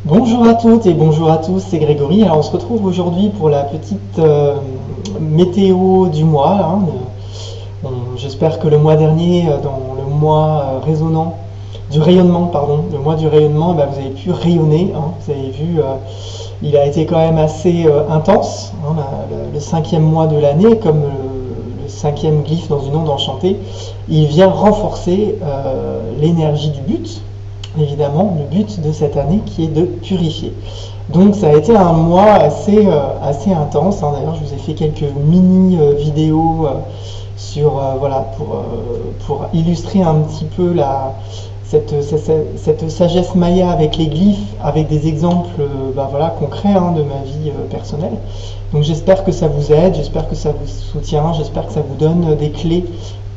Bonjour à toutes et bonjour à tous, c'est Grégory. Alors on se retrouve aujourd'hui pour la petite météo du mois. J'espère que le mois dernier, dans le mois résonnant, du rayonnement, pardon, le mois du rayonnement, vous avez pu rayonner. Vous avez vu, il a été quand même assez intense. Le cinquième mois de l'année, comme le cinquième glyphe dans une onde enchantée, il vient renforcer l'énergie du but. Évidemment, le but de cette année qui est de purifier. Donc ça a été un mois assez intense. D'ailleurs, je vous ai fait quelques mini vidéos voilà, pour illustrer un petit peu cette sagesse maya avec les glyphes, avec des exemples voilà, concrets de ma vie personnelle. Donc j'espère que ça vous aide, j'espère que ça vous soutient, j'espère que ça vous donne des clés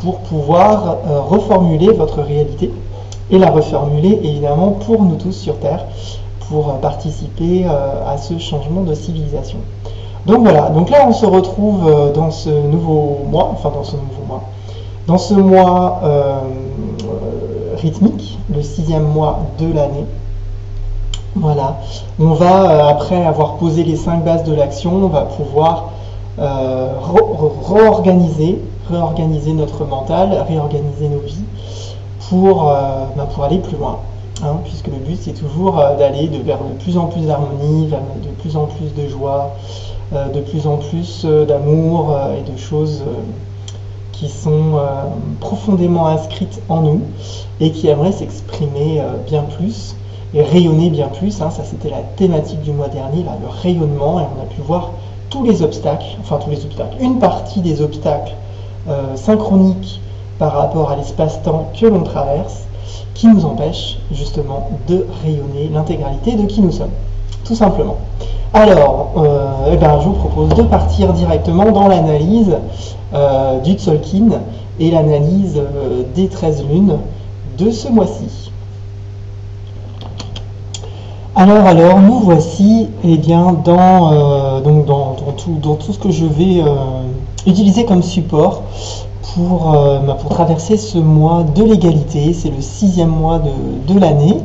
pour pouvoir reformuler votre réalité et la reformuler évidemment pour nous tous sur Terre, pour participer à ce changement de civilisation. Donc voilà, donc là on se retrouve dans ce nouveau mois, dans ce mois rythmique, le 6e mois de l'année. Voilà, on va, après avoir posé les 5 bases de l'action, on va pouvoir réorganiser notre mental, réorganiser nos vies, pour aller plus loin, puisque le but c'est toujours d'aller vers de plus en plus d'harmonie, vers de plus en plus de joie, de plus en plus d'amour et de choses qui sont profondément inscrites en nous et qui aimeraient s'exprimer bien plus et rayonner bien plus. Ça c'était la thématique du mois dernier, là, le rayonnement, et on a pu voir tous les obstacles, une partie des obstacles synchroniques par rapport à l'espace-temps que l'on traverse, qui nous empêche justement de rayonner l'intégralité de qui nous sommes, tout simplement. Alors, je vous propose de partir directement dans l'analyse du Tzolk'in et l'analyse des 13 lunes de ce mois-ci. Alors, nous voici dans tout ce que je vais utiliser comme support pour traverser ce mois de l'égalité. C'est le 6e mois de l'année.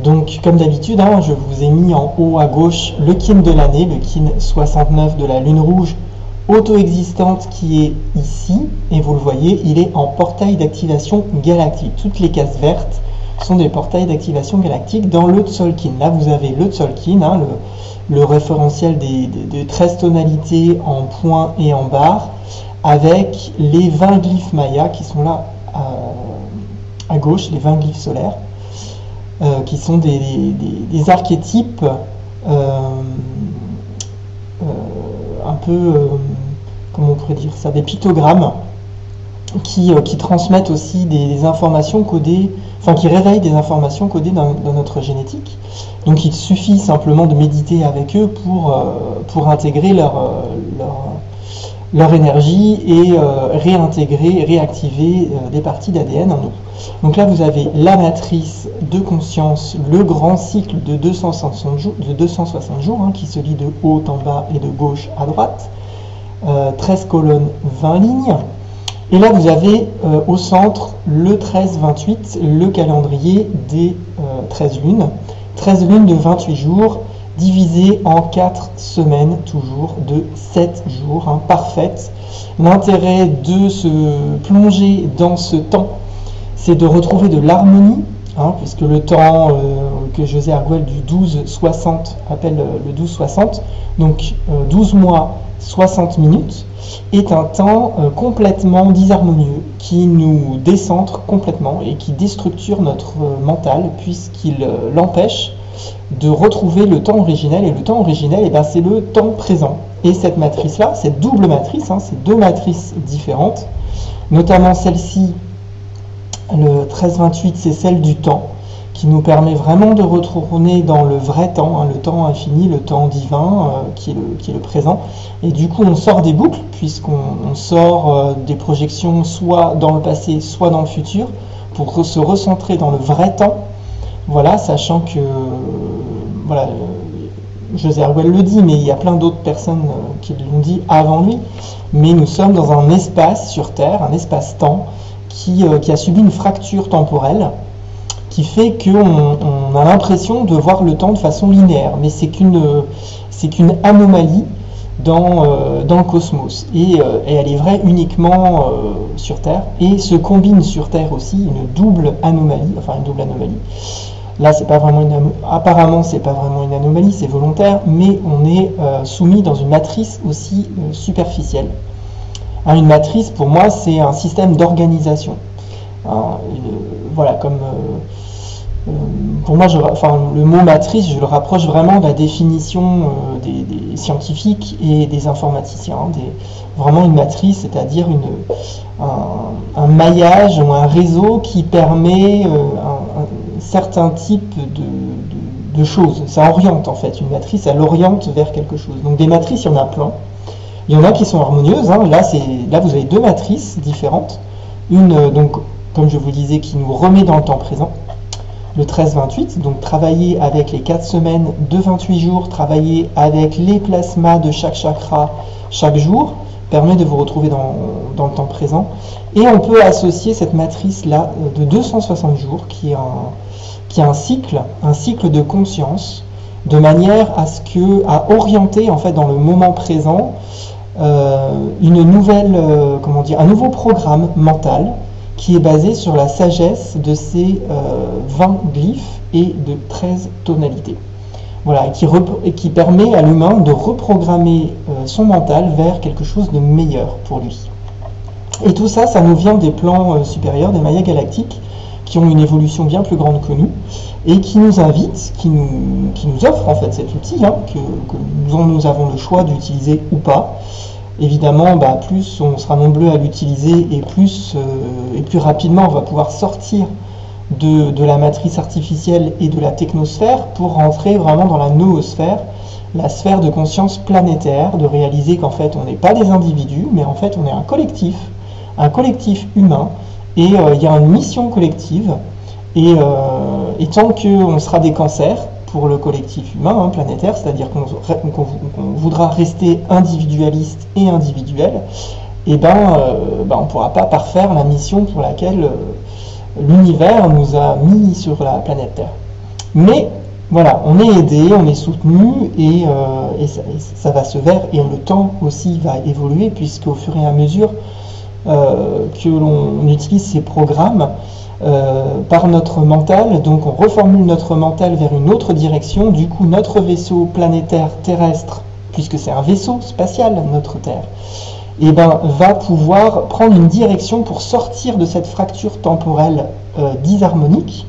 Donc comme d'habitude, je vous ai mis en haut à gauche le kin de l'année, le kin 69 de la lune rouge auto-existante qui est ici. Et vous le voyez, il est en portail d'activation galactique. Toutes les cases vertes sont des portails d'activation galactique dans le Tzolk'in. Là vous avez le Tzolk'in, le référentiel des 13 tonalités en points et en barres, avec les 20 glyphes mayas qui sont là à gauche, les 20 glyphes solaires, qui sont des archétypes un peu, comment on pourrait dire ça, des pictogrammes qui transmettent aussi des informations codées, qui réveillent des informations codées dans notre génétique. Donc il suffit simplement de méditer avec eux pour intégrer leur énergie et réactiver des parties d'ADN en nous. Donc là vous avez la matrice de conscience, le grand cycle de 260 jours, qui se lit de haut en bas et de gauche à droite, 13 colonnes, 20 lignes. Et là vous avez au centre le 13-28, le calendrier des 13 lunes. 13 lunes de 28 jours, divisé en 4 semaines, toujours de 7 jours, parfaite. L'intérêt de se plonger dans ce temps, c'est de retrouver de l'harmonie, puisque le temps que José Arguelles du 12-60 appelle le 12-60, donc 12 mois, 60 minutes, est un temps complètement disharmonieux, qui nous décentre complètement et qui déstructure notre mental, puisqu'il l'empêche de retrouver le temps originel. Et le temps originel, c'est le temps présent. Et cette matrice-là, cette double matrice, c'est 2 matrices différentes, notamment celle-ci, le 13-28, c'est celle du temps, qui nous permet vraiment de retourner dans le vrai temps, le temps infini, le temps divin, qui est le présent. Et du coup, on sort des boucles, puisqu'on sort des projections soit dans le passé, soit dans le futur, pour se recentrer dans le vrai temps. Voilà, sachant que, José Arguelles le dit, mais il y a plein d'autres personnes qui l'ont dit avant lui, mais nous sommes dans un espace sur Terre, un espace-temps, qui a subi une fracture temporelle, qui fait qu'on a l'impression de voir le temps de façon linéaire, mais c'est qu'une anomalie dans le cosmos, et elle est vraie uniquement sur Terre, et se combine sur Terre aussi une double anomalie. Là, c'est pas vraiment apparemment, c'est pas vraiment une anomalie, c'est volontaire, mais on est soumis dans une matrice aussi superficielle. Hein, une matrice, pour moi, c'est un système d'organisation. Hein, voilà, comme pour moi, le mot matrice, je le rapproche vraiment de la définition des scientifiques et des informaticiens. Hein, vraiment une matrice, c'est-à-dire un maillage ou un réseau qui permet un certain type de choses. Ça oriente en fait. Une matrice, elle oriente vers quelque chose. Donc des matrices, il y en a plein. Il y en a qui sont harmonieuses. Hein. Là, vous avez deux matrices différentes. Une, donc, comme je vous disais, qui nous remet dans le temps présent. Le 13-28, donc travailler avec les 4 semaines de 28 jours, travailler avec les plasmas de chaque chakra chaque jour, permet de vous retrouver dans le temps présent. Et on peut associer cette matrice-là de 260 jours, qui est un cycle de conscience, de manière à orienter en fait dans le moment présent une nouvelle, un nouveau programme mental qui est basé sur la sagesse de ces 20 glyphes et de 13 tonalités. Voilà, et qui permet à l'humain de reprogrammer son mental vers quelque chose de meilleur pour lui. Et tout ça, ça nous vient des plans supérieurs, des Mayas galactiques, qui ont une évolution bien plus grande que nous, et qui nous invitent, qui nous offrent en fait cet outil, hein, que nous avons le choix d'utiliser ou pas. Évidemment, plus on sera nombreux à l'utiliser, et plus rapidement on va pouvoir sortir de la matrice artificielle et de la technosphère pour rentrer vraiment dans la noosphère, la sphère de conscience planétaire, de réaliser qu'en fait on n'est pas des individus, mais en fait on est un collectif humain, et il y a une mission collective, et tant qu'on sera des cancers pour le collectif humain, hein, planétaire, c'est-à-dire qu'on voudra rester individualiste et individuel, et on ne pourra pas parfaire la mission pour laquelle l'univers nous a mis sur la planète Terre. Mais voilà, on est aidé, on est soutenu, et ça va se faire, et le temps aussi va évoluer, puisqu'au fur et à mesure que l'on utilise ces programmes par notre mental, donc on reformule notre mental vers une autre direction. Du coup, notre vaisseau planétaire terrestre, puisque c'est un vaisseau spatial, notre Terre, va pouvoir prendre une direction pour sortir de cette fracture temporelle disharmonique,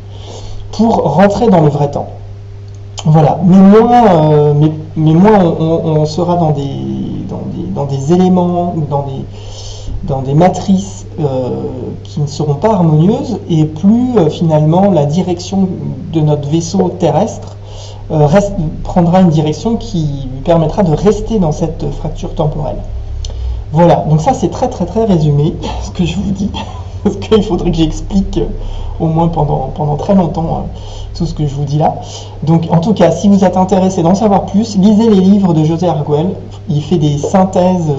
pour rentrer dans le vrai temps. Voilà, mais moins on sera dans des éléments, dans des matrices qui ne seront pas harmonieuses, et plus finalement la direction de notre vaisseau terrestre prendra une direction qui lui permettra de rester dans cette fracture temporelle. Voilà, donc ça c'est très très très résumé ce que je vous dis, parce qu'il faudrait que j'explique au moins pendant très longtemps tout ce que je vous dis là. Donc en tout cas, si vous êtes intéressé d'en savoir plus, lisez les livres de José Arguelles. Il fait des synthèses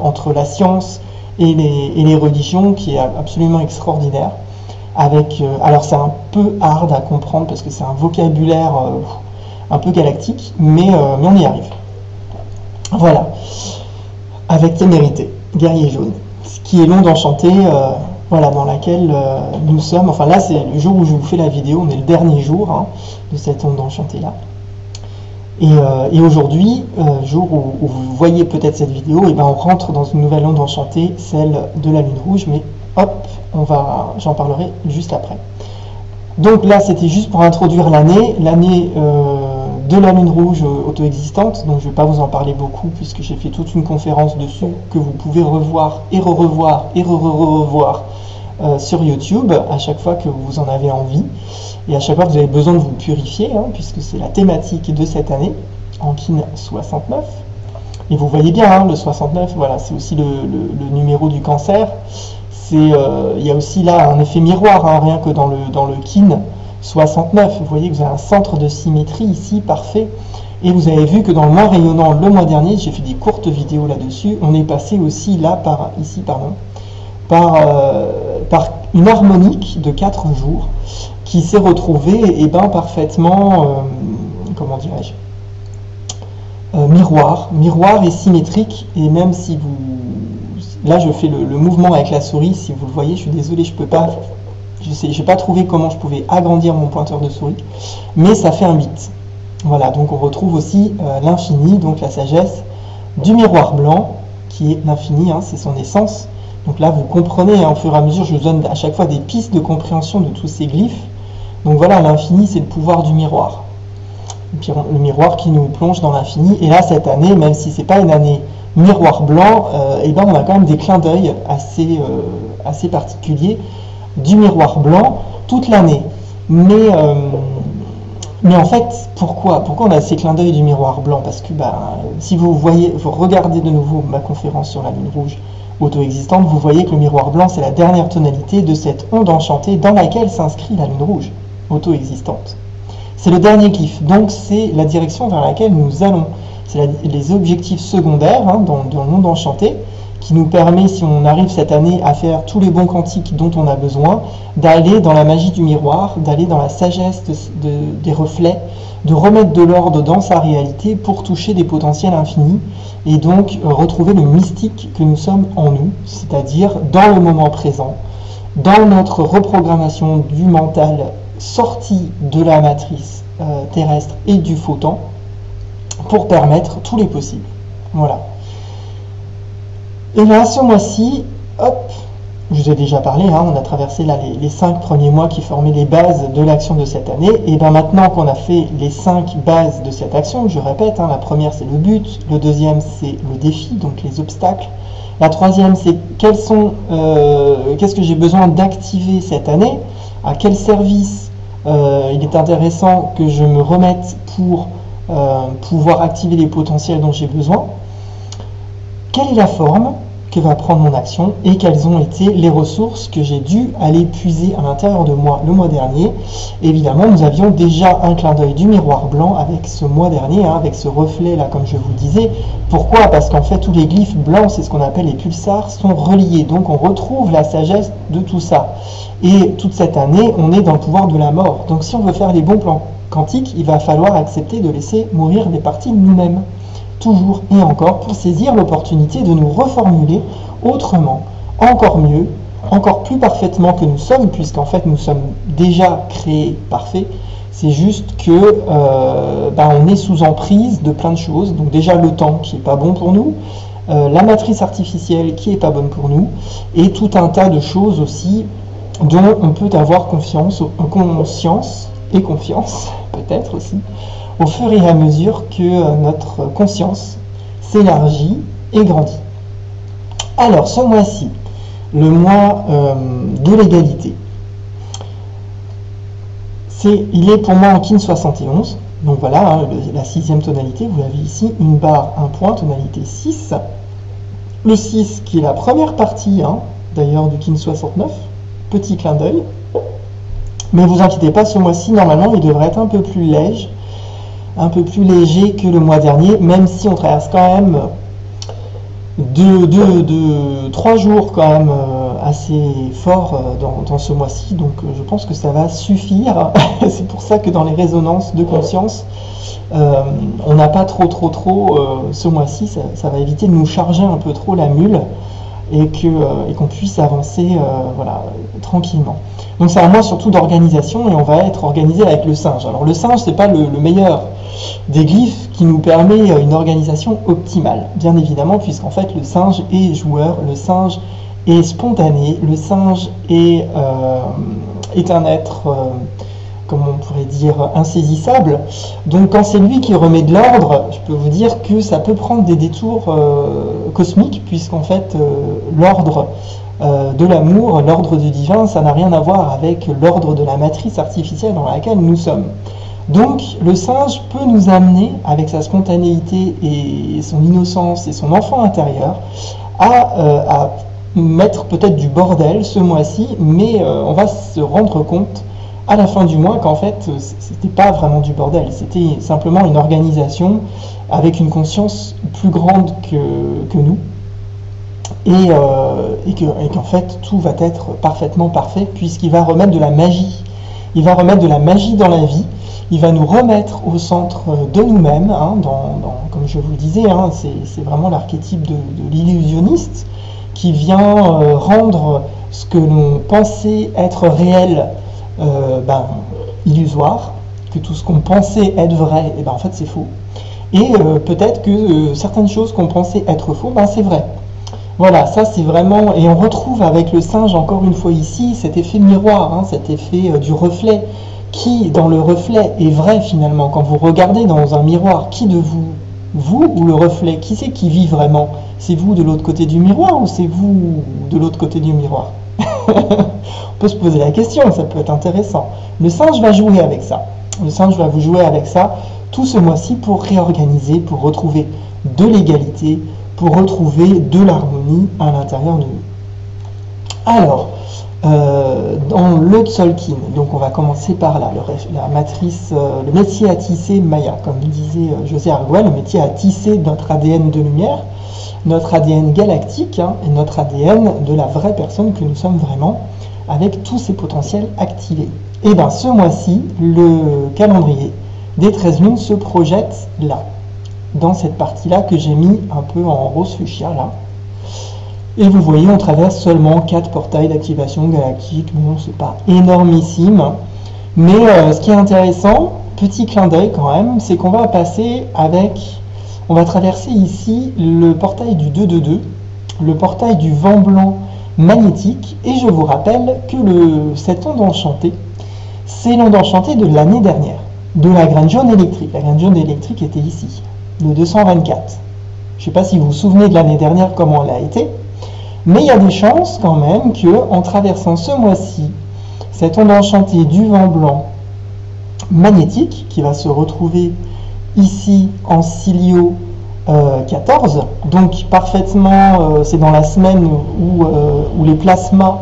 entre la science et les religions, qui est absolument extraordinaire. Alors c'est un peu hard à comprendre, parce que c'est un vocabulaire un peu galactique, mais on y arrive. Voilà, avec Témérité, Guerrier Jaune, ce qui est l'onde enchantée, voilà, dans laquelle nous sommes. Enfin là, c'est le jour où je vous fais la vidéo, on est le dernier jour, hein, de cette onde enchantée là. Et aujourd'hui, jour où vous voyez peut-être cette vidéo, on rentre dans une nouvelle onde enchantée, celle de la Lune Rouge, mais hop, j'en parlerai juste après. Donc là, c'était juste pour introduire l'année de la Lune Rouge auto-existante, donc je ne vais pas vous en parler beaucoup, puisque j'ai fait toute une conférence dessus, que vous pouvez revoir et re-revoir et re-revoir sur YouTube, à chaque fois que vous en avez envie. Et à chaque fois que vous avez besoin de vous purifier, hein, puisque c'est la thématique de cette année, Ankin 69. Et vous voyez bien, hein, le 69, voilà, c'est aussi le numéro du cancer. Il y a aussi là un effet miroir, hein, rien que dans le Kin 69. Vous voyez que vous avez un centre de symétrie ici, parfait. Et vous avez vu que dans le mois rayonnant, le mois dernier, j'ai fait des courtes vidéos là-dessus, on est passé aussi là, par une harmonique de 4 jours, qui s'est retrouvé parfaitement, comment dirais-je, miroir et symétrique. Et même si vous... Là, je fais le mouvement avec la souris, si vous le voyez, je suis désolé, je peux pas... J'ai pas trouvé comment je pouvais agrandir mon pointeur de souris, mais ça fait un 8. Voilà, donc on retrouve aussi l'infini, donc la sagesse du miroir blanc, qui est l'infini, hein, c'est son essence. Donc là, vous comprenez, hein, au fur et à mesure, je vous donne à chaque fois des pistes de compréhension de tous ces glyphes. Donc voilà, l'infini, c'est le pouvoir du miroir. Et puis, le miroir qui nous plonge dans l'infini. Et là, cette année, même si c'est pas une année miroir blanc, on a quand même des clins d'œil assez particuliers du miroir blanc toute l'année. Mais en fait, pourquoi on a ces clins d'œil du miroir blanc? Parce que si vous regardez de nouveau ma conférence sur la lune rouge auto-existante, vous voyez que le miroir blanc, c'est la dernière tonalité de cette onde enchantée dans laquelle s'inscrit la lune rouge auto-existante. C'est le dernier glyphe, donc c'est la direction vers laquelle nous allons. C'est les objectifs secondaires dans le monde enchanté qui nous permet, si on arrive cette année à faire tous les bons quantiques dont on a besoin, d'aller dans la magie du miroir, d'aller dans la sagesse des reflets, de remettre de l'ordre dans sa réalité pour toucher des potentiels infinis et donc retrouver le mystique que nous sommes en nous, c'est-à-dire dans le moment présent, dans notre reprogrammation du mental sorti de la matrice terrestre et du faux temps pour permettre tous les possibles. Voilà. Et là, ce mois-ci, hop, je vous ai déjà parlé, on a traversé là les 5 premiers mois qui formaient les bases de l'action de cette année. Et bien maintenant qu'on a fait les 5 bases de cette action, je répète, la première c'est le but, le deuxième c'est le défi, donc les obstacles. La troisième c'est qu'est-ce que j'ai besoin d'activer cette année, à quel service il est intéressant que je me remette pour pouvoir activer les potentiels dont j'ai besoin. Quelle est la forme que va prendre mon action et quelles ont été les ressources que j'ai dû aller puiser à l'intérieur de moi le mois dernier. Évidemment, nous avions déjà un clin d'œil du miroir blanc avec ce mois dernier, avec ce reflet là, comme je vous le disais. Pourquoi? Parce qu'en fait, tous les glyphes blancs, c'est ce qu'on appelle les pulsars, sont reliés. Donc, on retrouve la sagesse de tout ça. Et toute cette année, on est dans le pouvoir de la mort. Donc, si on veut faire les bons plans quantiques, il va falloir accepter de laisser mourir des parties de nous-mêmes. Toujours et encore pour saisir l'opportunité de nous reformuler autrement, encore mieux, encore plus parfaitement que nous sommes, puisqu'en fait nous sommes déjà créés parfaits. C'est juste que on est sous emprise de plein de choses. Donc déjà le temps qui est pas bon pour nous, la matrice artificielle qui est pas bonne pour nous, et tout un tas de choses aussi dont on peut avoir conscience et confiance peut-être aussi, au fur et à mesure que notre conscience s'élargit et grandit. Alors, ce mois-ci, le mois de l'égalité, il est pour moi en kin 71, donc voilà, la 6e tonalité, vous avez ici une barre, un point, tonalité 6, le 6 qui est la première partie, d'ailleurs du kin 69, petit clin d'œil, mais vous inquiétez pas, ce mois-ci, normalement, il devrait être un peu plus léger que le mois dernier, même si on traverse quand même 3 jours quand même assez forts dans ce mois-ci, donc je pense que ça va suffire. C'est pour ça que dans les résonances de conscience, on n'a pas trop ce mois-ci, ça va éviter de nous charger un peu trop la mule et qu'on puisse avancer tranquillement. Donc c'est un mois surtout d'organisation et on va être organisé avec le singe. Alors le singe, c'est pas le meilleur des glyphes qui nous permet une organisation optimale, bien évidemment, puisqu'en fait le singe est joueur, le singe est spontané, le singe est un être, comment on pourrait dire, insaisissable. Donc quand c'est lui qui remet de l'ordre, je peux vous dire que ça peut prendre des détours cosmiques, puisqu'en fait l'ordre de l'amour, l'ordre du divin, ça n'a rien à voir avec l'ordre de la matrice artificielle dans laquelle nous sommes. Donc le singe peut nous amener, avec sa spontanéité et son innocence et son enfant intérieur, à mettre peut-être du bordel ce mois-ci, mais on va se rendre compte à la fin du mois qu'en fait c'était pas vraiment du bordel, c'était simplement une organisation avec une conscience plus grande que nous, et qu'en fait tout va être parfaitement parfait, puisqu'il va remettre de la magie il va remettre de la magie dans la vie, il va nous remettre au centre de nous-mêmes, hein, comme je vous le disais, hein, c'est vraiment l'archétype de l'illusionniste qui vient rendre ce que l'on pensait être réel illusoire, que tout ce qu'on pensait être vrai, et en fait c'est faux. Et peut-être que certaines choses qu'on pensait être faux, c'est vrai. Voilà, ça c'est vraiment, et on retrouve avec le singe encore une fois ici cet effet miroir, hein, cet effet du reflet, qui dans le reflet est vrai finalement. Quand vous regardez dans un miroir, qui de vous ou le reflet, qui c'est qui vit vraiment? C'est vous de l'autre côté du miroir ou c'est vous de l'autre côté du miroir? On peut se poser la question, ça peut être intéressant. Le singe va jouer avec ça. Le singe va vous jouer avec ça tout ce mois-ci pour réorganiser, pour retrouver de l'égalité, pour retrouver de l'harmonie à l'intérieur de nous. Alors, dans le Tzolk'in, donc on va commencer par là, la matrice, le métier à tisser Maya, comme disait José Arguel, le métier à tisser notre ADN de lumière, notre ADN galactique, hein, et notre ADN de la vraie personne que nous sommes vraiment, avec tous ces potentiels activés. Et bien ce mois-ci, le calendrier des 13 lunes se projette là, dans cette partie-là que j'ai mis un peu en rose fuchsia là. Et vous voyez, on traverse seulement 4 portails d'activation galactique. Bon, c'est pas énormissime, mais ce qui est intéressant, petit clin d'œil quand même, c'est qu'on va passer on va traverser ici le portail du 2-2-2, le portail du vent blanc magnétique, et je vous rappelle que cette onde enchantée, c'est l'onde enchantée de l'année dernière, de la graine jaune électrique. La graine jaune électrique était ici, le 224. Je ne sais pas si vous vous souvenez de l'année dernière, comment elle a été, mais il y a des chances quand même qu'en traversant ce mois-ci, cette onde enchantée du vent blanc magnétique, qui va se retrouver ici en Cilio 14, donc parfaitement, c'est dans la semaine où les plasmas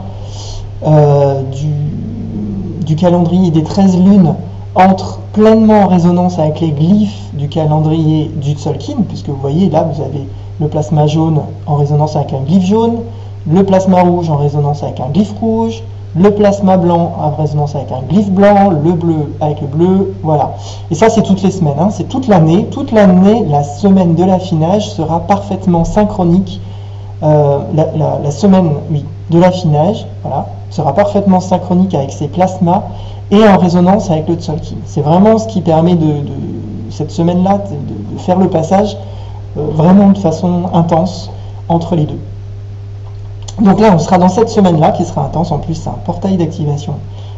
du calendrier des 13 lunes entrent pleinement en résonance avec les glyphes du calendrier du Tzolk'in, puisque vous voyez là vous avez le plasma jaune en résonance avec un glyphe jaune, le plasma rouge en résonance avec un glyphe rouge, le plasma blanc en résonance avec un glyphe blanc, le bleu avec le bleu, voilà. Et ça c'est toutes les semaines, hein, c'est toute l'année, la semaine de l'affinage sera parfaitement synchronique, la semaine de l'affinage, voilà, sera parfaitement synchronique avec ces plasmas et en résonance avec le Tzolk'in. C'est vraiment ce qui permet cette semaine-là de faire le passage vraiment de façon intense entre les deux. Donc là, on sera dans cette semaine-là qui sera intense. En plus, c'est un portail d'activation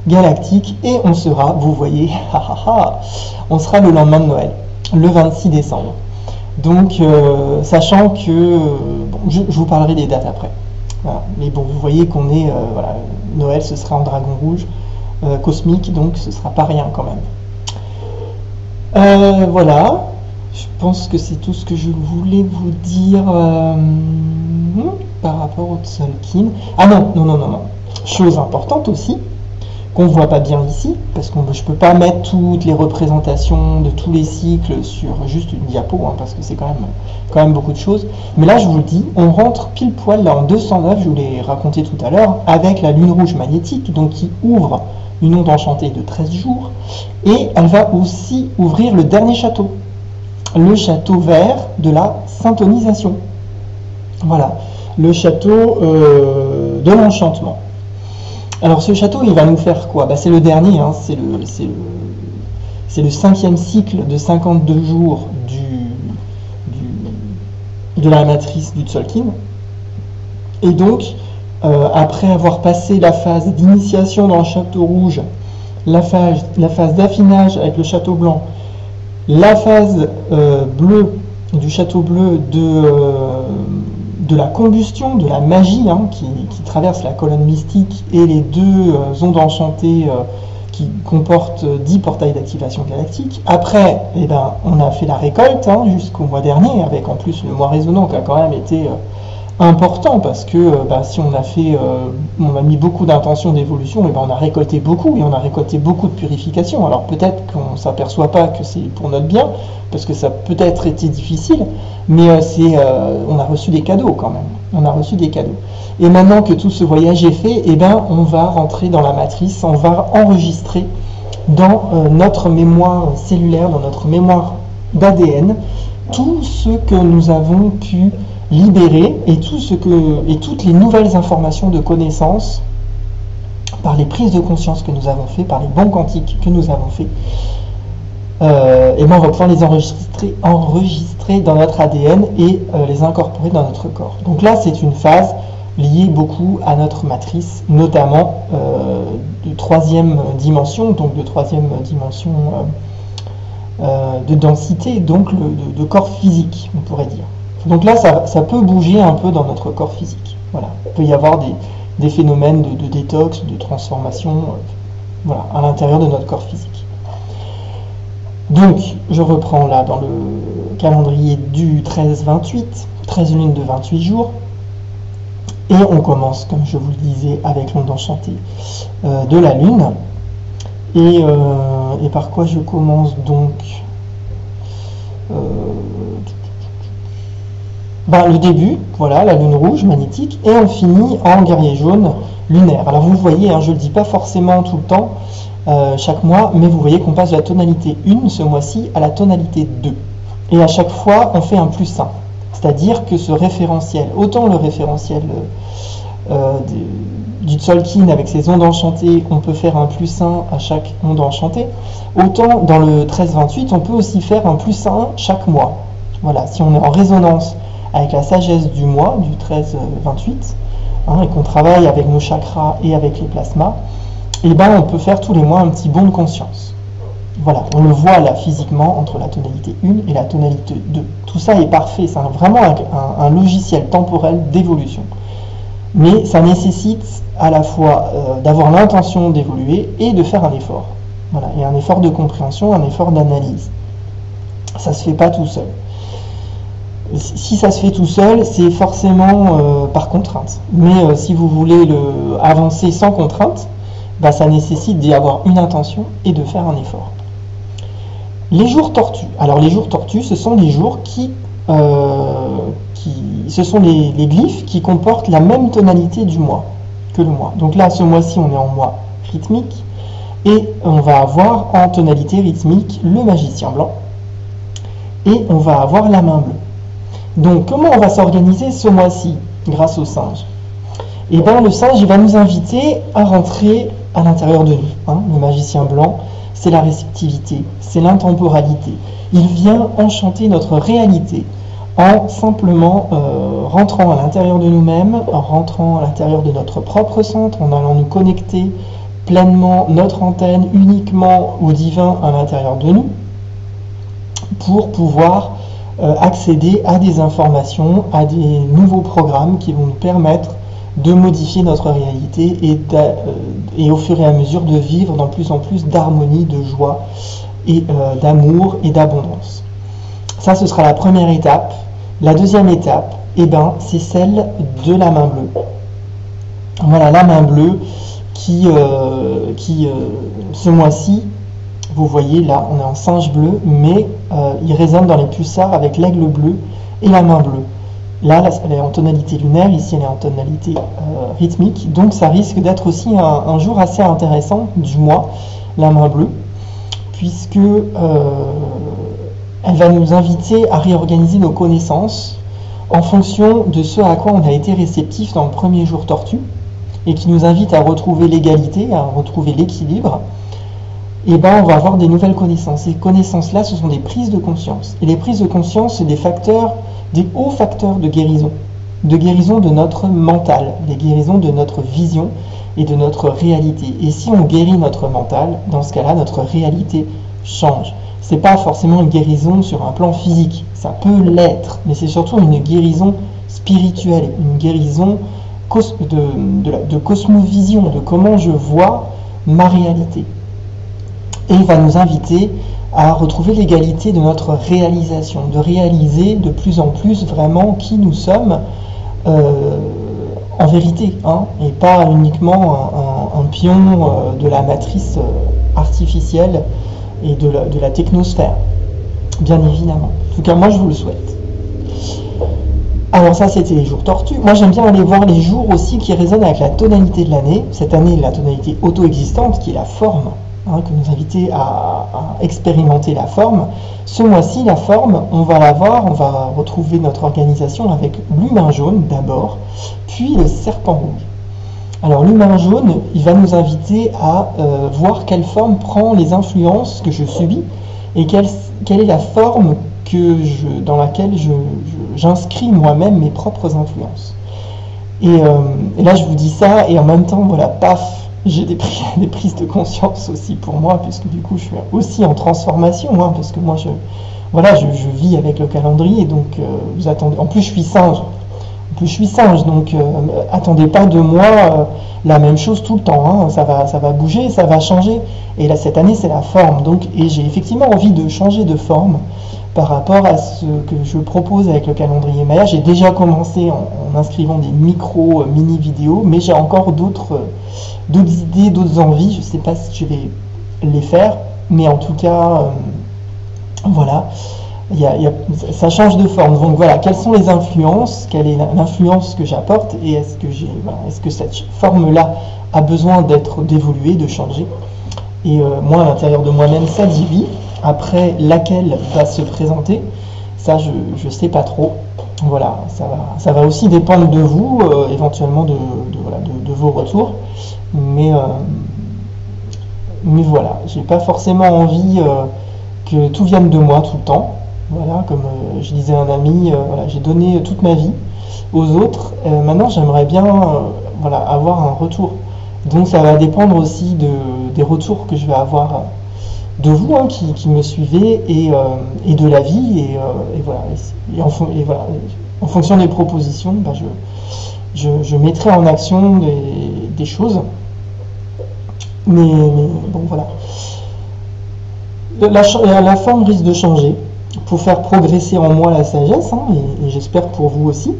galactique et on sera, vous voyez, on sera le lendemain de Noël, le 26 décembre. Donc, sachant que, je vous parlerai des dates après. Voilà. Mais bon, vous voyez qu'on est, voilà, Noël, ce sera en dragon rouge cosmique, donc ce sera pas rien quand même. Voilà. Je pense que c'est tout ce que je voulais vous dire par rapport au Tzolk'in. Ah non. Chose importante aussi, qu'on ne voit pas bien ici, parce que je ne peux pas mettre toutes les représentations de tous les cycles sur juste une diapo, hein, parce que c'est quand même beaucoup de choses. Mais là, je vous le dis, on rentre pile poil là en 209, je vous l'ai raconté tout à l'heure, avec la lune rouge magnétique, donc qui ouvre une onde enchantée de 13 jours, et elle va aussi ouvrir le dernier château. Le château vert de la syntonisation. Voilà, le château de l'enchantement. Alors ce château, il va nous faire quoi? C'est le dernier, hein, c'est le 5e cycle de 52 jours de la matrice du Tzolk'in. Et donc, après avoir passé la phase d'initiation dans le château rouge, la phase d'affinage avec le château blanc, la phase bleue du château bleu de la combustion, de la magie, hein, qui traverse la colonne mystique, et les deux ondes enchantées qui comportent 10 portails d'activation galactique. Après, on a fait la récolte, hein, jusqu'au mois dernier, avec en plus le mois résonnant qui a quand même été important parce que si on a mis beaucoup d'intentions d'évolution, et on a récolté beaucoup et on a récolté beaucoup de purification. Alors peut-être qu'on ne s'aperçoit pas que c'est pour notre bien, parce que ça a peut-être été difficile, mais on a reçu des cadeaux quand même. On a reçu des cadeaux. Et maintenant que tout ce voyage est fait, on va rentrer dans la matrice, on va enregistrer dans notre mémoire cellulaire, dans notre mémoire d'ADN, tout ce que nous avons pu libérer et toutes les nouvelles informations de connaissances par les prises de conscience que nous avons fait, par les bons quantiques que nous avons fait, on va pouvoir les enregistrer dans notre ADN et les incorporer dans notre corps. Donc là, c'est une phase liée beaucoup à notre matrice, notamment de troisième dimension, donc de troisième dimension de densité, donc de corps physique, on pourrait dire. Donc là, ça peut bouger un peu dans notre corps physique. Voilà. Il peut y avoir des phénomènes de détox, de transformation à l'intérieur de notre corps physique. Donc, je reprends là dans le calendrier du 13-28, 13 lunes de 28 jours. Et on commence, comme je vous le disais, avec l'onde enchantée de la lune. Et par quoi je commence donc le début, voilà, la lune rouge magnétique, et on finit en guerrier jaune lunaire. Alors vous voyez, je ne le dis pas forcément tout le temps, chaque mois, mais vous voyez qu'on passe de la tonalité 1 ce mois-ci à la tonalité 2. Et à chaque fois, on fait un +1. C'est-à-dire que ce référentiel, autant le référentiel du Tzolk'in avec ses ondes enchantées, on peut faire un +1 à chaque onde enchantée, autant dans le 13-28, on peut aussi faire un +1 chaque mois. Voilà, si on est en résonance avec la sagesse du mois, du 13-28, et qu'on travaille avec nos chakras et avec les plasmas, on peut faire tous les mois un petit bond de conscience. Voilà, on le voit là physiquement entre la tonalité 1 et la tonalité 2. Tout ça est parfait, c'est vraiment un logiciel temporel d'évolution. Mais ça nécessite à la fois d'avoir l'intention d'évoluer et de faire un effort. Voilà, et un effort de compréhension, un effort d'analyse. Ça ne se fait pas tout seul. Si ça se fait tout seul, c'est forcément par contrainte. Mais si vous voulez avancer sans contrainte, ça nécessite d'y avoir une intention et de faire un effort. Les jours tortues. Alors les jours tortues, ce sont les jours ce sont les glyphes qui comportent la même tonalité du mois que le mois. Donc là, ce mois-ci, on est en mois rythmique et on va avoir en tonalité rythmique le magicien blanc et on va avoir la main bleue. Donc comment on va s'organiser ce mois-ci grâce au singe? Le singe, il va nous inviter à rentrer à l'intérieur de nous. Le magicien blanc, c'est la réceptivité, c'est l'intemporalité. Il vient enchanter notre réalité en simplement rentrant à l'intérieur de nous-mêmes, en rentrant à l'intérieur de notre propre centre, en allant nous connecter pleinement notre antenne uniquement au divin à l'intérieur de nous, pour pouvoir accéder à des informations, à des nouveaux programmes qui vont nous permettre de modifier notre réalité et au fur et à mesure de vivre dans plus en plus d'harmonie, de joie et d'amour et d'abondance. Ça, ce sera la première étape. La deuxième étape, c'est celle de la main bleue. Voilà, la main bleue qui ce mois-ci, vous voyez là, on est en singe bleu, mais il résonne dans les pulsars avec l'aigle bleu et la main bleue. Là, elle est en tonalité lunaire, ici elle est en tonalité rythmique, donc ça risque d'être aussi un jour assez intéressant du mois, la main bleue, puisque elle va nous inviter à réorganiser nos connaissances en fonction de ce à quoi on a été réceptif dans le premier jour tortue, et qui nous invite à retrouver l'égalité, à retrouver l'équilibre. On va avoir des nouvelles connaissances. Ces connaissances-là, ce sont des prises de conscience. Et les prises de conscience, c'est des hauts facteurs de guérison de notre mental, des guérisons de notre vision et de notre réalité. Et si on guérit notre mental, dans ce cas-là, notre réalité change. Ce n'est pas forcément une guérison sur un plan physique, ça peut l'être, mais c'est surtout une guérison spirituelle, une guérison de cosmovision, de comment je vois ma réalité. Et il va nous inviter à retrouver l'égalité de notre réalisation, de réaliser de plus en plus vraiment qui nous sommes en vérité, hein, et pas uniquement un pion de la matrice artificielle et de la technosphère, bien évidemment. En tout cas, moi, je vous le souhaite. Alors ça, c'était les jours tortues. Moi, j'aime bien aller voir les jours aussi qui résonnent avec la tonalité de l'année. Cette année, la tonalité auto-existante, qui est la forme, hein, que nous invite à expérimenter la forme. Ce mois-ci, la forme, on va la voir, on va retrouver notre organisation avec l'humain jaune d'abord, puis le serpent rouge. Alors l'humain jaune, il va nous inviter à voir quelle forme prend les influences que je subis et quelle est la forme dans laquelle j'inscris moi-même mes propres influences. Et là, je vous dis ça, et en même temps, voilà, paf, j'ai des prises de conscience aussi pour moi, puisque du coup, je suis aussi en transformation, hein, parce que moi, je vis avec le calendrier, donc vous attendez. En plus, je suis singe, donc attendez pas de moi la même chose tout le temps, hein, ça va bouger, ça va changer. Et là, cette année, c'est la forme, et j'ai effectivement envie de changer de forme par rapport à ce que je propose avec le calendrier Maya. J'ai déjà commencé en inscrivant des mini-vidéos, mais j'ai encore d'autres idées, d'autres envies. Je ne sais pas si je vais les faire, mais en tout cas, voilà, ça change de forme. Donc voilà, quelles sont les influences, quelle est l'influence que j'apporte, et est-ce que cette forme-là a besoin d'évoluer, de changer. Et moi, à l'intérieur de moi-même, ça dit oui. Après, laquelle va se présenter, ça je ne sais pas trop. Voilà, ça va aussi dépendre de vous, éventuellement de vos retours. Mais voilà, j'ai pas forcément envie que tout vienne de moi tout le temps. Voilà, comme je disais à un ami, voilà, j'ai donné toute ma vie aux autres. Maintenant, j'aimerais bien avoir un retour. Donc ça va dépendre aussi des retours que je vais avoir de vous, hein, qui me suivez, et de la vie, et voilà. En fonction des propositions, je mettrai en action des choses. Mais bon, voilà. La forme risque de changer pour faire progresser en moi la sagesse, hein, et j'espère pour vous aussi.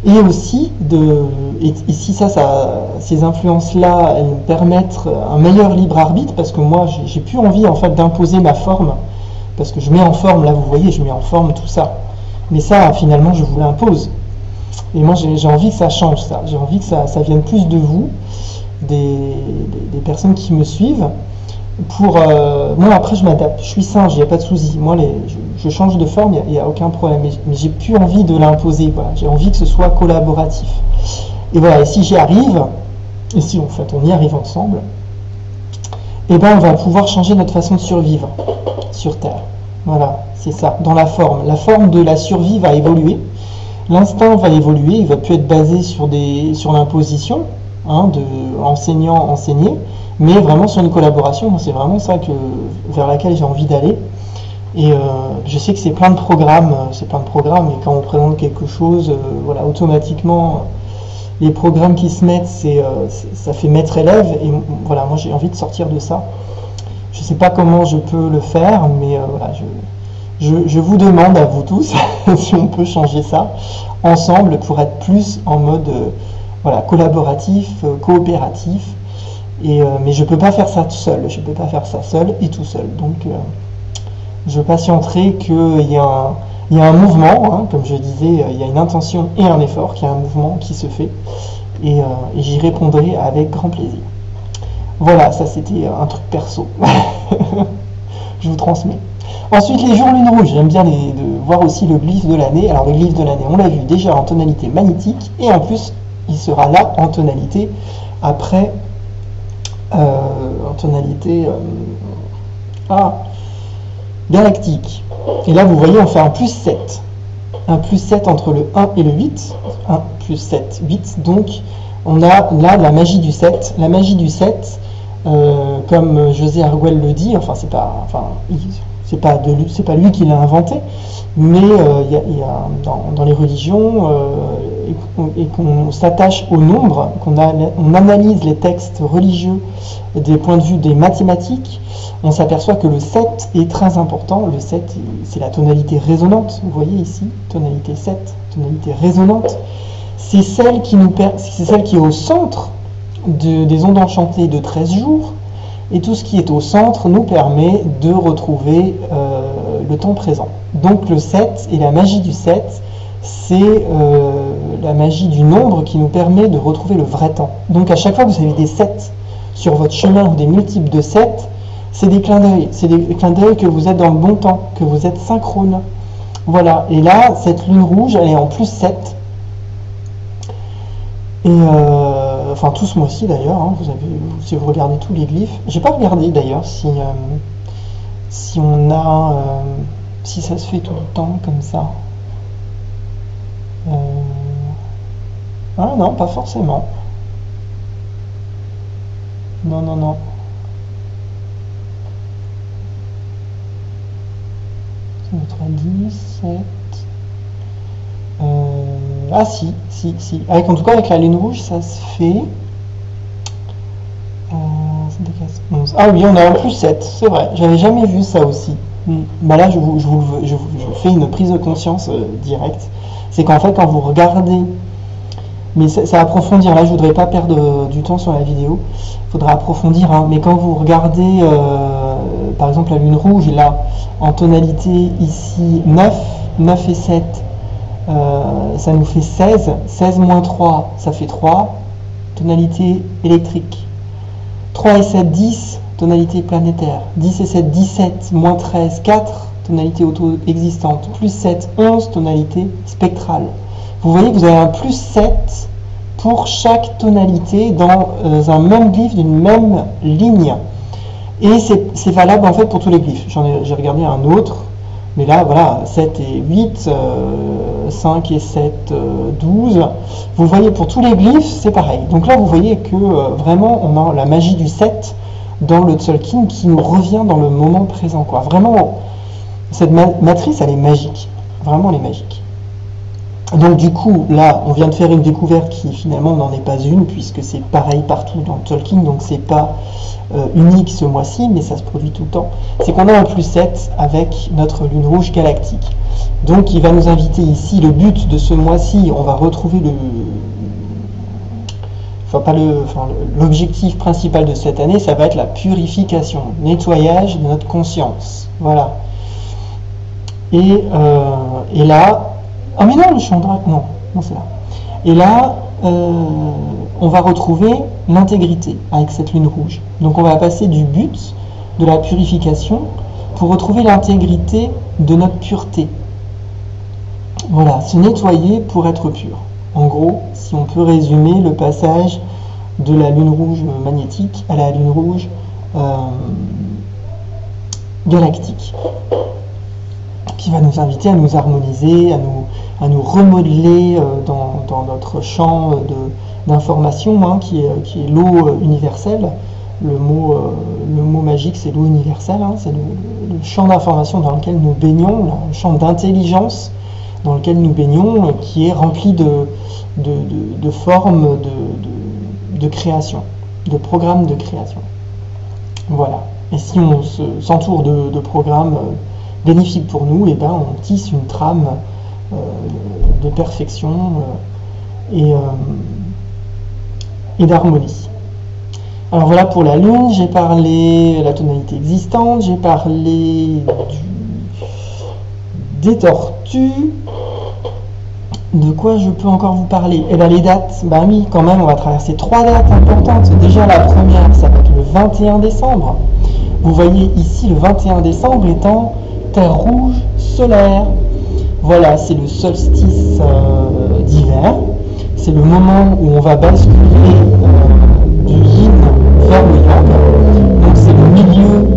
Et aussi, et si ces influences-là, elles me permettent un meilleur libre arbitre, parce que moi, j'ai plus envie en fait d'imposer ma forme, parce que je mets en forme, là vous voyez, je mets en forme tout ça. Mais ça, finalement, je vous l'impose. Et moi, j'ai envie que ça change, ça. J'ai envie que ça vienne plus de vous, des personnes qui me suivent. Moi, après, je m'adapte. Je suis singe, il n'y a pas de souci. Moi, je change de forme, il n'y a aucun problème. Mais j'ai plus envie de l'imposer. Voilà. J'ai envie que ce soit collaboratif. Et voilà, et si j'y arrive, et si en fait on y arrive ensemble, eh ben on va pouvoir changer notre façon de survivre sur Terre. Voilà, c'est ça, dans la forme. La forme de la survie va évoluer. L'instinct va évoluer, il ne va plus être basé sur l'imposition, hein, de enseignant-enseigné, mais vraiment sur une collaboration. C'est vraiment ça vers laquelle j'ai envie d'aller. Et je sais que c'est plein de programmes, et quand on présente quelque chose, voilà, automatiquement, les programmes qui se mettent, ça fait maître-élève, et voilà, moi j'ai envie de sortir de ça. Je ne sais pas comment je peux le faire, mais voilà, je vous demande à vous tous si on peut changer ça ensemble pour être plus en mode collaboratif, coopératif. Mais je ne peux pas faire ça seul, et tout seul. Donc je patienterai qu'il y ait un mouvement, hein, comme je disais, il y a une intention et un effort, qu'il y a un mouvement qui se fait, et j'y répondrai avec grand plaisir. Voilà, ça c'était un truc perso. Je vous transmets. Ensuite, les jours lune rouge, j'aime bien de voir aussi le glyphe de l'année. Alors le glyphe de l'année, on l'a vu déjà en tonalité magnétique, et en plus, il sera là en tonalité après, en tonalité galactique. Et là, vous voyez, on fait un plus 7. Un plus 7 entre le 1 et le 8. 1 plus 7, 8. Donc, on a là la magie du 7. La magie du 7, comme José Arguelles le dit, c'est pas lui qui l'a inventé, mais il y a dans les religions, et qu'on s'attache au nombre, on analyse les textes religieux des points de vue des mathématiques, on s'aperçoit que le 7 est très important. Le 7, c'est la tonalité résonante, vous voyez ici, tonalité 7, tonalité résonante. c'est celle qui est au centre des ondes enchantées de 13 jours, et tout ce qui est au centre nous permet de retrouver le temps présent. Donc le 7 et la magie du 7, c'est la magie du nombre qui nous permet de retrouver le vrai temps. Donc à chaque fois que vous avez des 7 sur votre chemin ou des multiples de 7, c'est des clins d'œil. C'est des clins d'œil que vous êtes dans le bon temps, que vous êtes synchrone. Voilà. Et là, cette lune rouge, elle est en plus 7. Et enfin tout ce mois-ci d'ailleurs, hein, si vous regardez tous les glyphes, j'ai pas regardé d'ailleurs si on a si ça se fait tout le temps comme ça. Ah non, pas forcément. Non, non, non. 3, 10, 7. Ah si. En tout cas avec la lune rouge ça se fait. 11. Ah oui, on a en plus 7, c'est vrai, j'avais jamais vu ça aussi. Bah là je fais une prise de conscience directe. C'est qu'en fait quand vous regardez, mais ça va approfondir, là je voudrais pas perdre du temps sur la vidéo, il faudra approfondir, hein. Mais quand vous regardez par exemple la lune rouge là, en tonalité ici 9 et 7, ça nous fait 16, 16 moins 3, ça fait 3, tonalité électrique. 3 et 7, 10, tonalité planétaire. 10 et 7, 17, moins 13, 4, tonalité auto-existante. Plus 7, 11, tonalité spectrale. Vous voyez que vous avez un plus 7 pour chaque tonalité dans un même glyphe d'une même ligne. Et c'est valable en fait pour tous les glyphes. J'ai regardé un autre. Mais là, voilà, 7 et 8, 5 et 7, 12. Vous voyez, pour tous les glyphes, c'est pareil. Donc là, vous voyez que vraiment, on a la magie du 7 dans le Tzolk'in qui nous revient dans le moment présent, quoi. Vraiment, cette matrice, elle est magique. Vraiment, elle est magique. Donc du coup, là, on vient de faire une découverte qui, finalement, n'en est pas une, puisque c'est pareil partout dans le Tzolk'in, donc c'est pas unique ce mois-ci, mais ça se produit tout le temps. C'est qu'on a un plus 7 avec notre lune rouge galactique. Donc il va nous inviter ici, le but de ce mois-ci, on va retrouver l'objectif principal de cette année, ça va être la purification, nettoyage de notre conscience. Voilà. Et là, ah mais non, le champ droit, non c'est là. Et là, on va retrouver l'intégrité avec cette lune rouge. Donc on va passer du but de la purification pour retrouver l'intégrité de notre pureté. Voilà, se nettoyer pour être pur. En gros, si on peut résumer le passage de la lune rouge magnétique à la lune rouge galactique, qui va nous inviter à nous harmoniser, à nous remodeler dans notre champ d'information, hein, qui est l'eau universelle. Le mot magique, c'est l'eau universelle, hein, c'est le champ d'information dans lequel nous baignons, le champ d'intelligence dans lequel nous baignons, qui est rempli de formes de création, de programmes de création. Voilà. Et si on s'entoure de programmes bénéfiques pour nous, et ben on tisse une trame de perfection et d'harmonie. Alors voilà pour la lune, j'ai parlé de la tonalité existante, j'ai parlé des tortues. De quoi je peux encore vous parler? Eh bien les dates, bah oui, quand même, on va traverser 3 dates importantes. Déjà la première, ça va être le 21 décembre. Vous voyez ici le 21 décembre étant terre rouge solaire. Voilà, c'est le solstice d'hiver. C'est le moment où on va basculer du yin vers le yang. Donc c'est le milieu.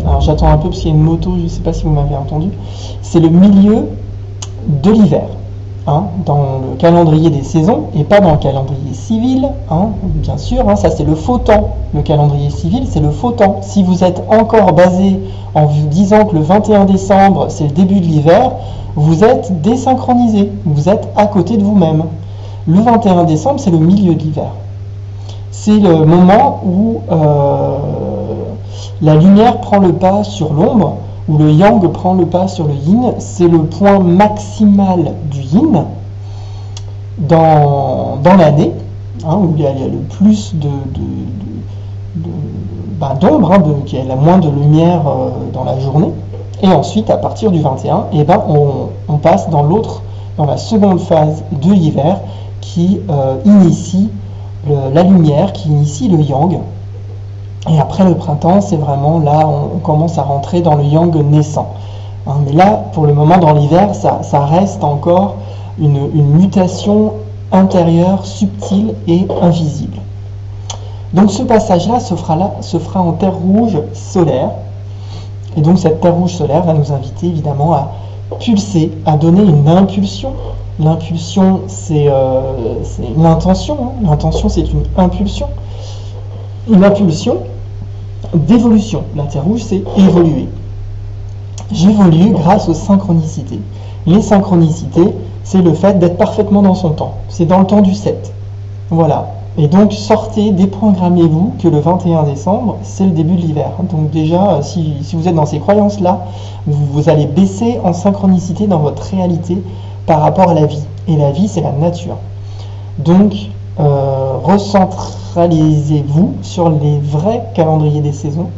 Alors j'attends un peu parce qu'il y a une moto, je ne sais pas si vous m'avez entendu. C'est le milieu de l'hiver. Hein, dans le calendrier des saisons et pas dans le calendrier civil, hein, bien sûr, hein, ça c'est le faux temps. Le calendrier civil, c'est le faux temps. Si vous êtes encore basé en vous disant que le 21 décembre c'est le début de l'hiver, vous êtes désynchronisé, vous êtes à côté de vous-même. Le 21 décembre, c'est le milieu de l'hiver. C'est le moment où la lumière prend le pas sur l'ombre, où le yang prend le pas sur le yin. C'est le point maximal du yin. dans l'année, hein, où il y a le plus d'ombre, hein, qu'il y a la moins de lumière dans la journée. Et ensuite, à partir du 21, eh ben, on passe dans la seconde phase de l'hiver qui initie la lumière, qui initie le yang. Et après le printemps, c'est vraiment là, on commence à rentrer dans le yang naissant. Hein, mais là, pour le moment, dans l'hiver, ça reste encore une mutation intérieure, subtile et invisible. Donc ce passage-là se fera en terre rouge solaire. Et donc cette terre rouge solaire va nous inviter évidemment à pulser, à donner une impulsion. L'impulsion, c'est l'intention. Hein. L'intention, c'est une impulsion. Une impulsion d'évolution. La terre rouge, c'est évoluer. J'évolue grâce aux synchronicités. Les synchronicités, c'est le fait d'être parfaitement dans son temps. C'est dans le temps du 7. Voilà. Et donc sortez, déprogrammez-vous que le 21 décembre, c'est le début de l'hiver. Donc déjà, si vous êtes dans ces croyances-là, vous allez baisser en synchronicité dans votre réalité par rapport à la vie. Et la vie, c'est la nature. Donc, recentralisez-vous sur les vrais calendriers des saisons,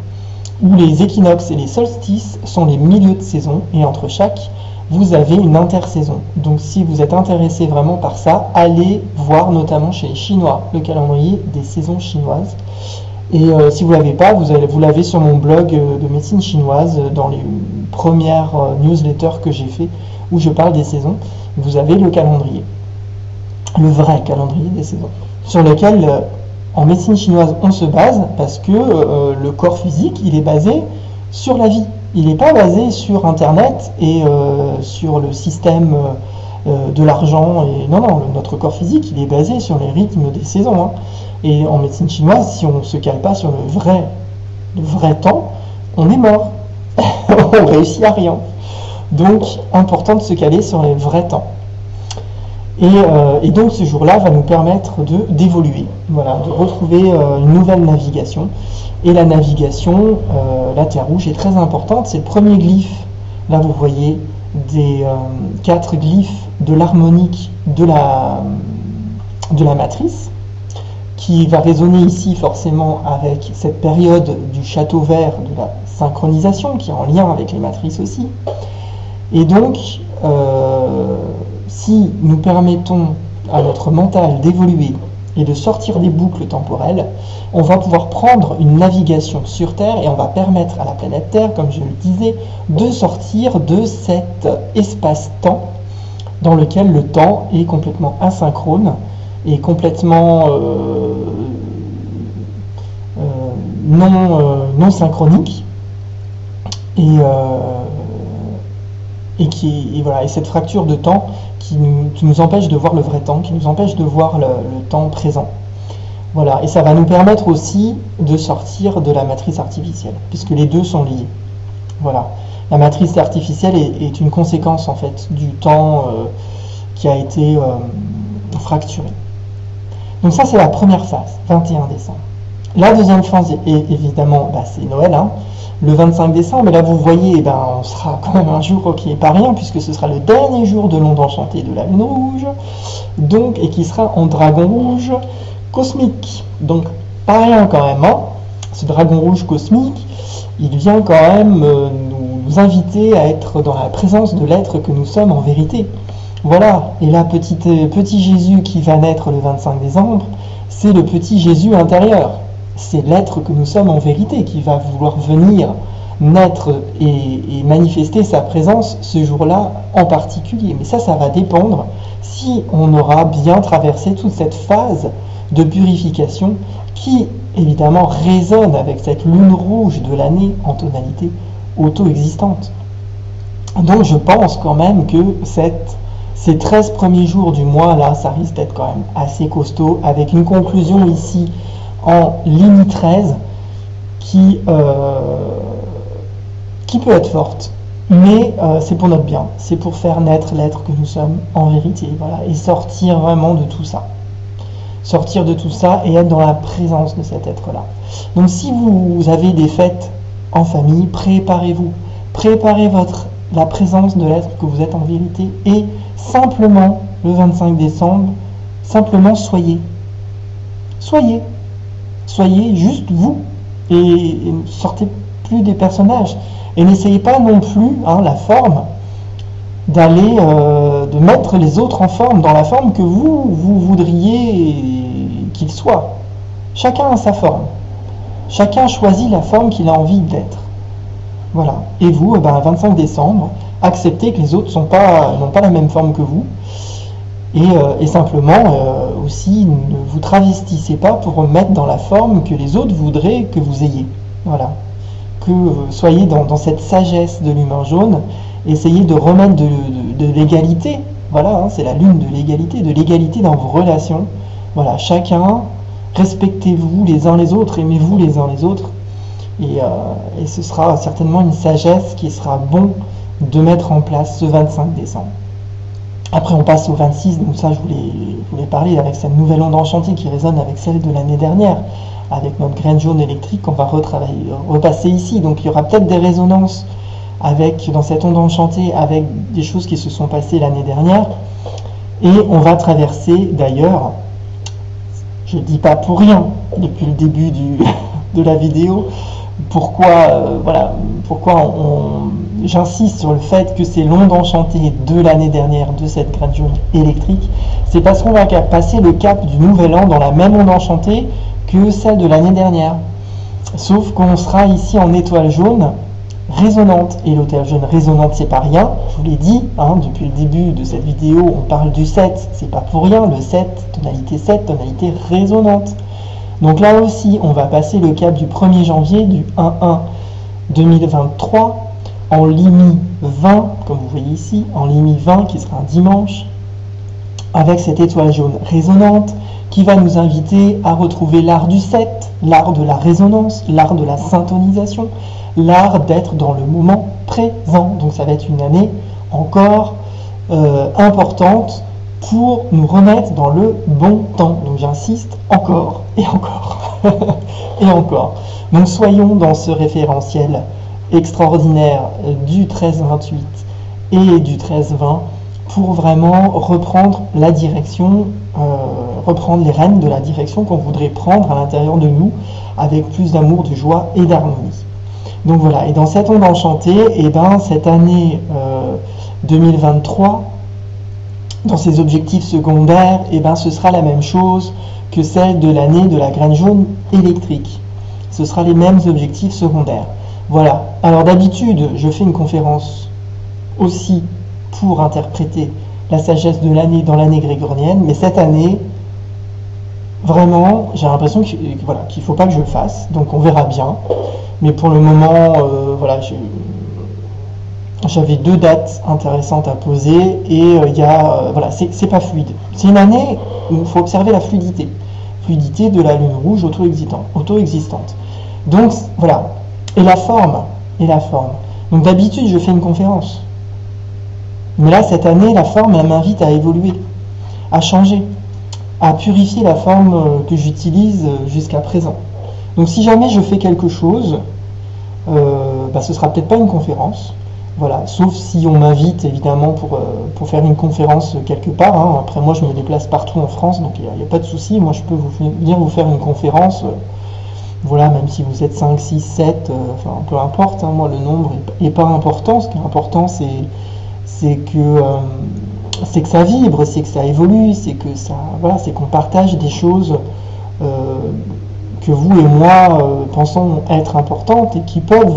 où les équinoxes et les solstices sont les milieux de saison, et entre chaque, vous avez une intersaison. Donc si vous êtes intéressé vraiment par ça, allez voir notamment chez les Chinois le calendrier des saisons chinoises. Et si vous ne l'avez pas, vous l'avez sur mon blog de médecine chinoise, dans les premières newsletters que j'ai fait, où je parle des saisons. Vous avez le calendrier, le vrai calendrier des saisons, sur lequel en médecine chinoise on se base, parce que le corps physique, il est basé sur la vie. Il n'est pas basé sur Internet et sur le système de l'argent. Non, notre corps physique, il est basé sur les rythmes des saisons. Hein. Et en médecine chinoise, si on ne se cale pas sur le vrai temps, on est mort. On réussit à rien. Donc, important de se caler sur les vrais temps. Et donc, ce jour-là va nous permettre d'évoluer, voilà, de retrouver une nouvelle navigation. Et la navigation, la terre rouge est très importante. C'est le premier glyphe. Là, vous voyez des 4 glyphes de l'harmonique de la matrice, qui va résonner ici forcément avec cette période du château vert de la synchronisation, qui est en lien avec les matrices aussi. Et donc, si nous permettons à notre mental d'évoluer et de sortir des boucles temporelles, on va pouvoir prendre une navigation sur Terre et on va permettre à la planète Terre, comme je le disais, de sortir de cet espace-temps dans lequel le temps est complètement asynchrone et complètement non synchronique et cette fracture de temps qui nous empêche de voir le vrai temps, qui nous empêche de voir le temps présent. Voilà, et ça va nous permettre aussi de sortir de la matrice artificielle, puisque les deux sont liés. Voilà, la matrice artificielle est une conséquence en fait du temps qui a été fracturé. Donc ça c'est la première phase, 21 décembre. La deuxième phase, évidemment, c'est Noël, hein, le 25 décembre, et là vous voyez, on sera quand même un jour qui n'est pas rien, puisque ce sera le dernier jour de l'onde enchantée de la lune rouge, donc, et qui sera en dragon rouge cosmique. Donc pas rien quand même, hein. Ce dragon rouge cosmique, il vient quand même nous inviter à être dans la présence de l'être que nous sommes en vérité. Voilà, et là petit Jésus qui va naître le 25 décembre, c'est le petit Jésus intérieur. C'est l'être que nous sommes en vérité qui va vouloir venir naître et manifester sa présence ce jour-là en particulier. Mais ça va dépendre si on aura bien traversé toute cette phase de purification qui, évidemment, résonne avec cette lune rouge de l'année en tonalité auto-existante. Donc je pense quand même que ces 13 premiers jours du mois, là, ça risque d'être quand même assez costaud, avec une conclusion ici en ligne 13 qui peut être forte, mais c'est pour notre bien, c'est pour faire naître l'être que nous sommes en vérité, voilà, et sortir vraiment de tout ça. Sortir de tout ça et être dans la présence de cet être-là. Donc si vous avez des fêtes en famille, préparez-vous. Préparez la présence de l'être que vous êtes en vérité et simplement le 25 décembre, Simplement soyez. Soyez. Soyez juste vous. Et ne sortez plus des personnages. Et n'essayez pas non plus, la forme, d'aller, de mettre les autres en forme, dans la forme que vous voudriez qu'ils soient. Chacun a sa forme. Chacun choisit la forme qu'il a envie d'être. Voilà. Et vous, 25 décembre, acceptez que les autres n'ont pas la même forme que vous. Et simplement, aussi, ne vous travestissez pas pour mettre dans la forme que les autres voudraient que vous ayez. Voilà. Que soyez dans cette sagesse de l'humain jaune. Essayez de remettre de l'égalité. Voilà, c'est la lune de l'égalité dans vos relations. Voilà, chacun, respectez-vous les uns les autres, aimez-vous les uns les autres. Et ce sera certainement une sagesse qui sera bon de mettre en place ce 25 décembre. Après, on passe au 26, donc ça, je voulais parler avec cette nouvelle onde enchantée qui résonne avec celle de l'année dernière, avec notre graine jaune électrique qu'on va repasser ici. Donc, il y aura peut-être des résonances dans cette onde enchantée avec des choses qui se sont passées l'année dernière. Et on va traverser, d'ailleurs, je ne dis pas pour rien, depuis le début de la vidéo, pourquoi j'insiste sur le fait que c'est l'onde enchantée de l'année dernière de cette graine jaune électrique. C'est parce qu'on va passer le cap du nouvel an dans la même onde enchantée que celle de l'année dernière. Sauf qu'on sera ici en étoile jaune résonante. Et l'étoile jaune résonante, c'est pas rien. Je vous l'ai dit, depuis le début de cette vidéo, on parle du 7. C'est pas pour rien. Le 7, tonalité résonante. Donc là aussi, on va passer le cap du 1er janvier, du 1-1-2023, en Limi 20, comme vous voyez ici, en Limi 20, qui sera un dimanche, avec cette étoile jaune résonante, qui va nous inviter à retrouver l'art du 7, l'art de la résonance, l'art de la syntonisation, l'art d'être dans le moment présent. Donc ça va être une année encore importante pour nous remettre dans le bon temps. Donc j'insiste encore et encore et encore. Donc soyons dans ce référentiel extraordinaire du 13-28 et du 13-20 pour vraiment reprendre la direction, reprendre les rênes de la direction qu'on voudrait prendre à l'intérieur de nous avec plus d'amour, de joie et d'harmonie. Donc voilà, et dans cette onde enchantée, cette année 2023, dans ses objectifs secondaires, ce sera la même chose que celle de l'année de la graine jaune électrique. Ce sera les mêmes objectifs secondaires. Voilà. Alors d'habitude, je fais une conférence aussi pour interpréter la sagesse de l'année dans l'année grégorienne, mais cette année, vraiment, j'ai l'impression qu'il ne faut pas que je le fasse, donc on verra bien. Mais pour le moment, j'avais 2 dates intéressantes à poser et c'est pas fluide. C'est une année où il faut observer la fluidité de la lune rouge auto-existante. Donc voilà, et la forme. Donc d'habitude je fais une conférence, mais là cette année la forme elle m'invite à évoluer, à changer, à purifier la forme que j'utilise jusqu'à présent. Donc si jamais je fais quelque chose, ce sera peut-être pas une conférence. Voilà, sauf si on m'invite évidemment pour faire une conférence quelque part. Après moi je me déplace partout en France, donc il n'y a pas de souci. Moi je peux venir vous faire une conférence, même si vous êtes 5, 6, 7, peu importe, moi le nombre n'est pas important. Ce qui est important c'est que ça vibre, c'est que ça évolue, c'est qu'on partage des choses que vous et moi pensons être importantes et qui peuvent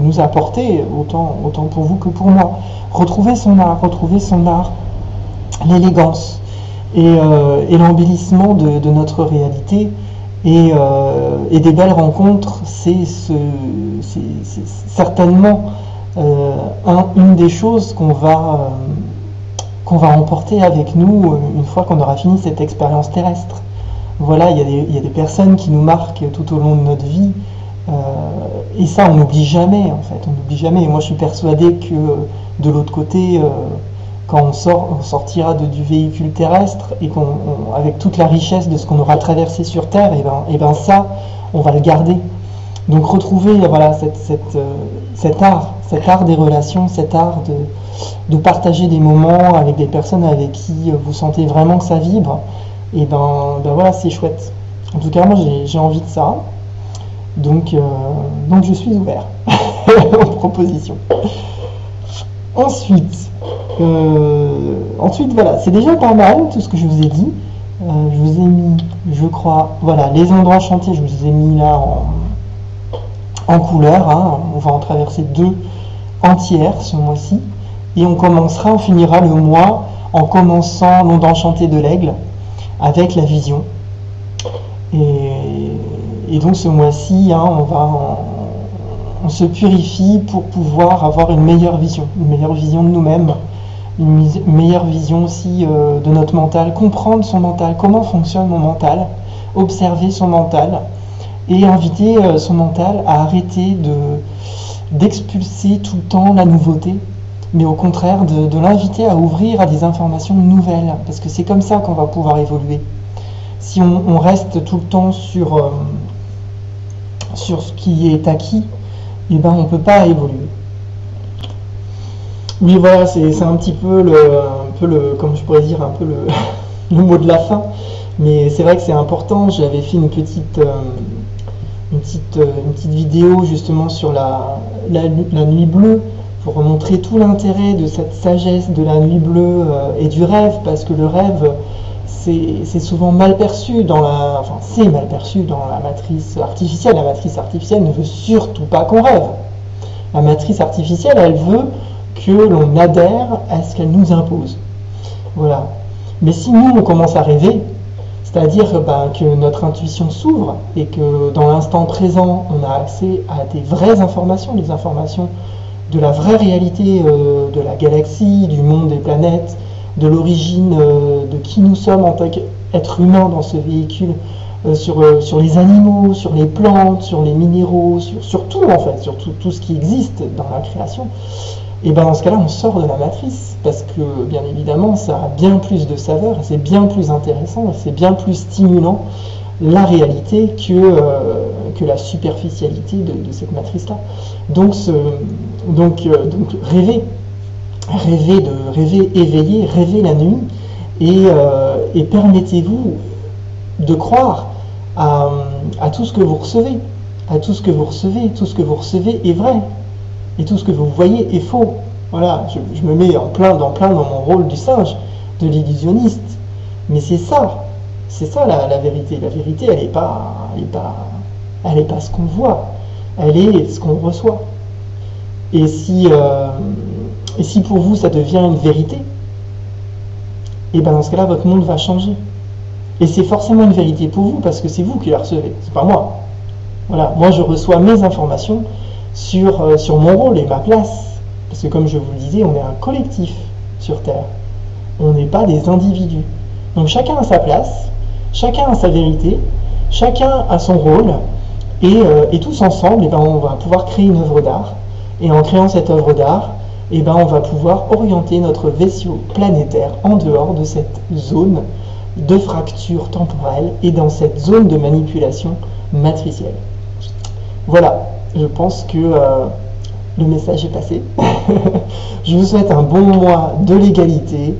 nous apporter autant pour vous que pour moi. Retrouver son art, l'élégance et l'embellissement de notre réalité et des belles rencontres, c'est certainement une des choses qu'on va emporter avec nous une fois qu'on aura fini cette expérience terrestre. Voilà, il y a des personnes qui nous marquent tout au long de notre vie, et ça on n'oublie jamais en fait, on n'oublie jamais. Et moi je suis persuadé que de l'autre côté, quand on sortira du véhicule terrestre et avec toute la richesse de ce qu'on aura traversé sur Terre, ça on va le garder. Donc retrouver cet art des relations, cet art de partager des moments avec des personnes avec qui vous sentez vraiment que ça vibre. et ben voilà, c'est chouette. En tout cas, moi j'ai envie de ça, donc je suis ouvert aux propositions. Ensuite, voilà, c'est déjà pas mal tout ce que je vous ai dit. Je vous ai mis, je crois, voilà, les endroits enchantés, je vous ai mis là en couleur, hein. On va en traverser 2 entières ce mois-ci, et on finira le mois en commençant l'onde enchantée de l'aigle avec la vision. Et donc ce mois-ci, hein, on se purifie pour pouvoir avoir une meilleure vision de nous-mêmes, une meilleure vision aussi de notre mental, comprendre son mental, comment fonctionne mon mental, observer son mental et inviter son mental à arrêter d'expulser tout le temps la nouveauté, mais au contraire de l'inviter à ouvrir à des informations nouvelles, parce que c'est comme ça qu'on va pouvoir évoluer. Si on reste tout le temps sur ce qui est acquis, eh ben on ne peut pas évoluer. Oui, voilà, c'est un petit peu comme je pourrais dire, un peu le mot de la fin, mais c'est vrai que c'est important. J'avais fait une petite vidéo justement sur la nuit bleue, pour montrer tout l'intérêt de cette sagesse de la nuit bleue et du rêve, parce que le rêve, c'est souvent mal perçu c'est mal perçu dans la matrice artificielle. La matrice artificielle ne veut surtout pas qu'on rêve. La matrice artificielle, elle veut que l'on adhère à ce qu'elle nous impose. Voilà. Mais si nous, on commence à rêver, c'est-à-dire que notre intuition s'ouvre et que dans l'instant présent, on a accès à des vraies informations, des informations de la vraie réalité de la galaxie, du monde des planètes, de l'origine de qui nous sommes en tant qu'êtres humains dans ce véhicule, sur les animaux, sur les plantes, sur les minéraux, sur tout en fait, sur tout ce qui existe dans la création, et dans ce cas-là, on sort de la matrice, parce que bien évidemment, ça a bien plus de saveur, c'est bien plus intéressant, c'est bien plus stimulant la réalité que la superficialité de cette matrice-là. Donc rêver éveillé, rêver la nuit, et permettez-vous de croire à tout ce que vous recevez, tout ce que vous recevez est vrai, et tout ce que vous voyez est faux. Voilà, je me mets dans mon rôle du singe, de l'illusionniste, mais c'est ça la vérité. La vérité, elle n'est pas ce qu'on voit, elle est ce qu'on reçoit. Et si pour vous ça devient une vérité, et dans ce cas-là, votre monde va changer. Et c'est forcément une vérité pour vous, parce que c'est vous qui la recevez, c'est pas moi. Voilà, moi je reçois mes informations sur mon rôle et ma place. Parce que comme je vous le disais, on est un collectif sur Terre. On n'est pas des individus. Donc chacun a sa place, chacun a sa vérité, chacun a son rôle, et tous ensemble, on va pouvoir créer une œuvre d'art. Et en créant cette œuvre d'art, on va pouvoir orienter notre vaisseau planétaire en dehors de cette zone de fracture temporelle et dans cette zone de manipulation matricielle. Voilà, je pense que le message est passé. Je vous souhaite un bon mois de l'égalité,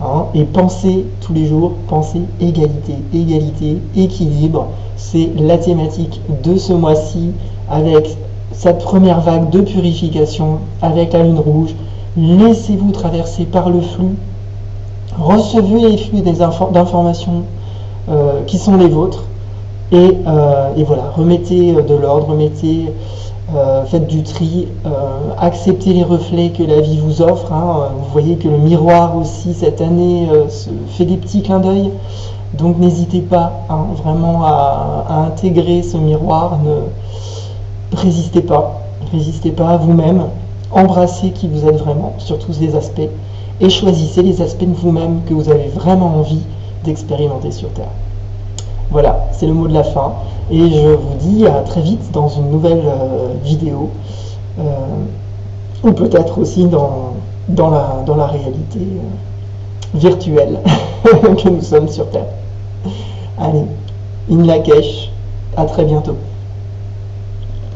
hein, et pensez tous les jours, pensez égalité, équilibre. C'est la thématique de ce mois-ci, avec cette première vague de purification avec la lune rouge. Laissez-vous traverser par le flux, recevez les flux d'informations qui sont les vôtres, et voilà, remettez de l'ordre, faites du tri, acceptez les reflets que la vie vous offre, hein. Vous voyez que le miroir aussi cette année se fait des petits clins d'œil, donc n'hésitez pas, hein, vraiment à intégrer ce miroir. Résistez pas à vous-même, embrassez qui vous êtes vraiment sur tous ces aspects, et choisissez les aspects de vous-même que vous avez vraiment envie d'expérimenter sur Terre. Voilà, c'est le mot de la fin, et je vous dis à très vite dans une nouvelle vidéo, ou peut-être aussi dans la réalité virtuelle que nous sommes sur Terre. Allez, in Lakesh, à très bientôt.